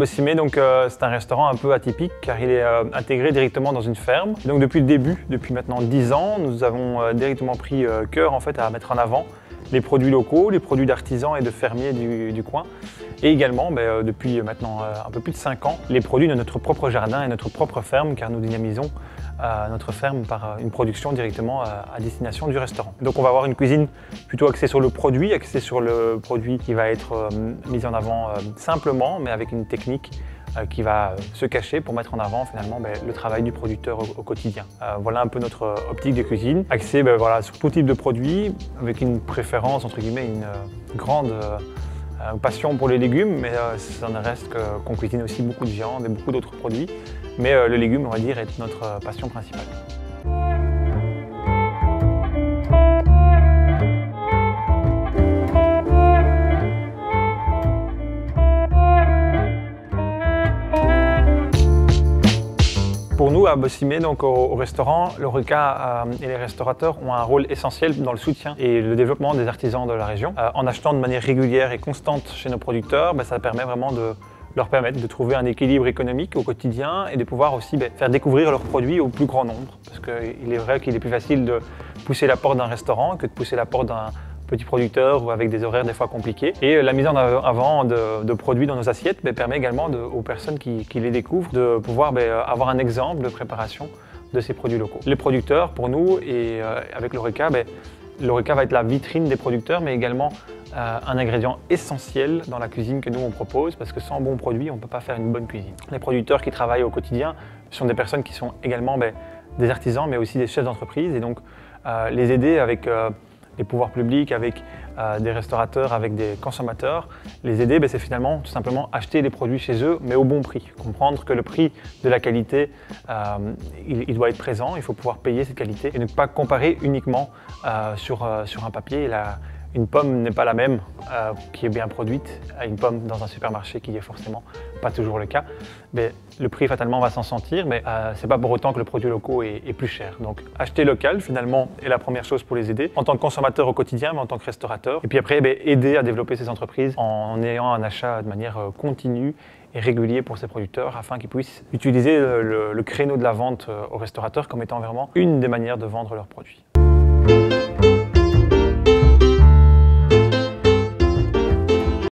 Bossimé, c'est un restaurant un peu atypique car il est intégré directement dans une ferme. Donc depuis le début, depuis maintenant 10 ans, nous avons directement pris cœur en fait à mettre en avant les produits locaux, les produits d'artisans et de fermiers du coin. Et également, depuis maintenant un peu plus de 5 ans, les produits de notre propre jardin et notre propre ferme, car nous dynamisons notre ferme par une production directement à destination du restaurant. Donc on va avoir une cuisine plutôt axée sur le produit qui va être mis en avant simplement, mais avec une technique qui va se cacher pour mettre en avant finalement le travail du producteur au quotidien. Voilà un peu notre optique de cuisine, axée sur tout type de produits, avec une préférence, entre guillemets, une grande passion pour les légumes, mais ça ne reste qu'on cuisine aussi beaucoup de viande et beaucoup d'autres produits. Mais le légume, on va dire, est notre passion principale. Pour nous, à Bossimé, au restaurant, l'Horeca et les restaurateurs ont un rôle essentiel dans le soutien et le développement des artisans de la région. En achetant de manière régulière et constante chez nos producteurs, ça permet vraiment de leur permettre de trouver un équilibre économique au quotidien et de pouvoir aussi faire découvrir leurs produits au plus grand nombre. Parce qu'il est vrai qu'il est plus facile de pousser la porte d'un restaurant que de pousser la porte d'un petit producteur ou avec des horaires des fois compliqués. Et la mise en avant de produits dans nos assiettes permet également aux personnes qui les découvrent de pouvoir avoir un exemple de préparation de ces produits locaux. Les producteurs, pour nous, et avec l'Horeca, l'Horeca va être la vitrine des producteurs, mais également un ingrédient essentiel dans la cuisine que nous on propose, parce que sans bons produits, on ne peut pas faire une bonne cuisine. Les producteurs qui travaillent au quotidien sont des personnes qui sont également des artisans, mais aussi des chefs d'entreprise, et donc les aider avec les pouvoirs publics, avec des restaurateurs, avec des consommateurs. Les aider, c'est finalement tout simplement acheter les produits chez eux, mais au bon prix. Comprendre que le prix de la qualité, il doit être présent, il faut pouvoir payer cette qualité et ne pas comparer uniquement sur un papier. Une pomme n'est pas la même qui est bien produite à une pomme dans un supermarché qui est forcément pas toujours le cas. Mais le prix fatalement va s'en sentir, mais c'est pas pour autant que le produit local est plus cher. Donc acheter local finalement est la première chose pour les aider en tant que consommateur au quotidien, mais en tant que restaurateur. Et puis après aider à développer ces entreprises en ayant un achat de manière continue et régulier pour ces producteurs afin qu'ils puissent utiliser le créneau de la vente aux restaurateurs comme étant vraiment une des manières de vendre leurs produits.